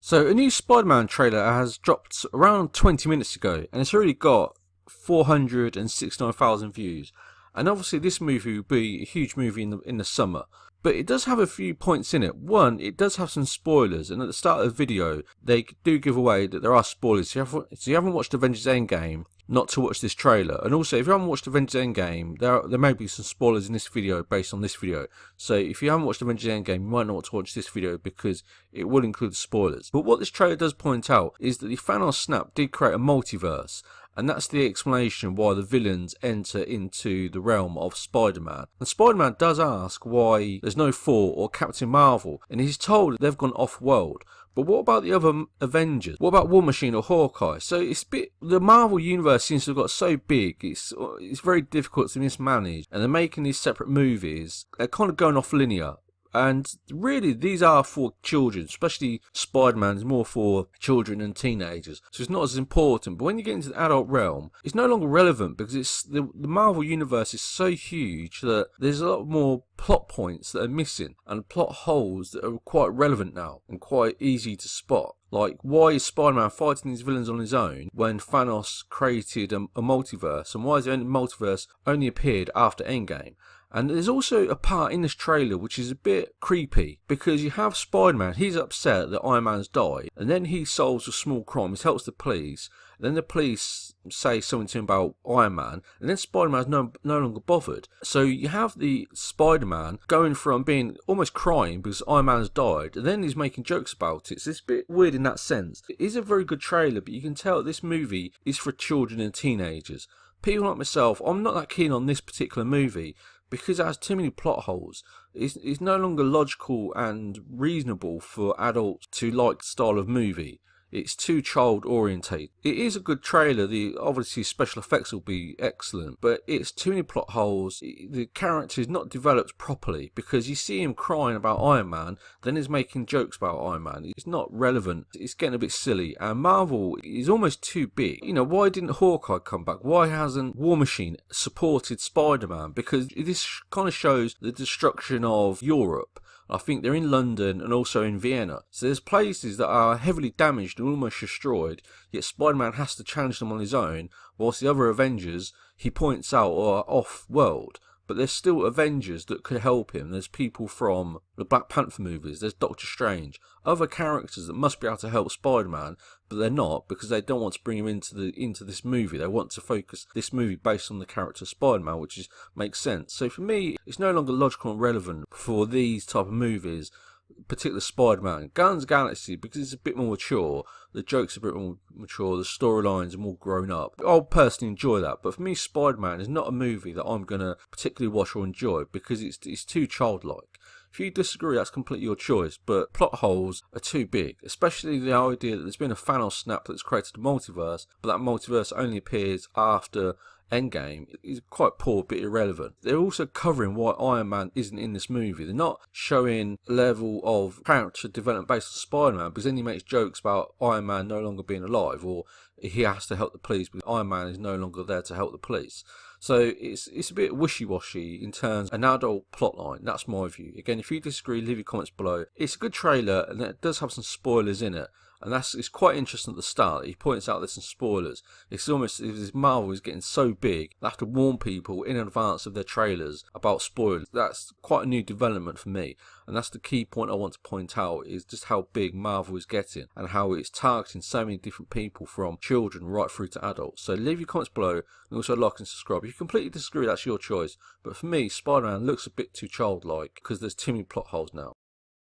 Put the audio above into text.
So a new Spider-Man trailer has dropped around 20 minutes ago, and it's already got 469,000 views. And obviously this movie will be a huge movie in the summer. But it does have a few points in it. One, it does have some spoilers, and at the start of the video, they do give away that there are spoilers. So you haven't watched Avengers Endgame, not to watch this trailer. And also, if you haven't watched Avengers Endgame, there may be some spoilers in this video based on this video. So if you haven't watched Avengers Endgame, you might not want to watch this video because it will include spoilers. But what this trailer does point out is that the Thanos snap did create a multiverse. And that's the explanation why the villains enter into the realm of Spider-Man. And Spider-Man does ask why there's no Thor or Captain Marvel, and he's told that they've gone off-world. But what about the other Avengers? What about War Machine or Hawkeye? So the Marvel universe seems to have got so big, it's very difficult to mismanage, and they're making these separate movies. They're kind of going off linear. And really, these are for children, especially Spider-Man is more for children and teenagers. So it's not as important. But when you get into the adult realm, it's no longer relevant because the Marvel universe is so huge that there's a lot more plot points that are missing and plot holes that are quite relevant now and quite easy to spot. Like, why is Spider-Man fighting these villains on his own when Thanos created a multiverse? And why has the multiverse only appeared after Endgame? And there's also a part in this trailer which is a bit creepy, because you have Spider-Man, he's upset that Iron Man's died, and then he solves a small crime, he helps the police, then the police say something to him about Iron Man, and then Spider-Man's no longer bothered. So you have the Spider-Man going from being almost crying because Iron Man's died, and then he's making jokes about it. So it's a bit weird in that sense. It is a very good trailer, but you can tell this movie is for children and teenagers. People like myself, I'm not that keen on this particular movie, because it has too many plot holes. It's no longer logical and reasonable for adults to like the style of movie. It's too child orientated. It is a good trailer. Obviously special effects will be excellent, but it's too many plot holes. The character is not developed properly, because you see him crying about Iron Man, then he's making jokes about Iron Man. It's not relevant. It's getting a bit silly, and Marvel is almost too big. You know, why didn't Hawkeye come back? Why hasn't War Machine supported Spider-Man? Because this kind of shows the destruction of Europe. I think they're in London and also in Vienna. So there's places that are heavily damaged and almost destroyed, yet Spider-Man has to challenge them on his own, whilst the other Avengers, he points out, are off-world. But there's still Avengers that could help him. There's people from the Black Panther movies, there's Doctor Strange, other characters that must be able to help Spider-Man, but they're not, because they don't want to bring him into this movie. They want to focus this movie based on the character of Spider-Man, which makes sense. So for me, it's no longer logical and relevant for these type of movies, particularly Spider-Man. Guardians of the Galaxy, because it's a bit more mature, the jokes are a bit more mature, the storylines are more grown up. I'll personally enjoy that, but for me, Spider-Man is not a movie that I'm going to particularly watch or enjoy, because it's too childlike. If you disagree, that's completely your choice, but plot holes are too big, especially the idea that there's been a Thanos snap that's created a multiverse, but that multiverse only appears after Endgame. Is quite poor, but irrelevant. They're also covering why Iron Man isn't in this movie. They're not showing a level of character development based on Spider-Man, because then he makes jokes about Iron Man no longer being alive, or he has to help the police because Iron Man is no longer there to help the police. So it's a bit wishy-washy in terms of an adult plotline. That's my view. Again, if you disagree, leave your comments below. It's a good trailer, and it does have some spoilers in it. And it's quite interesting at the start. He points out there's some spoilers. It's almost as if Marvel is getting so big, they have to warn people in advance of their trailers about spoilers. That's quite a new development for me. And that's the key point I want to point out, is just how big Marvel is getting and how it's targeting so many different people, from children right through to adults. So leave your comments below, and also like and subscribe. If you completely disagree, that's your choice. But for me, Spider-Man looks a bit too childlike because there's too many plot holes now.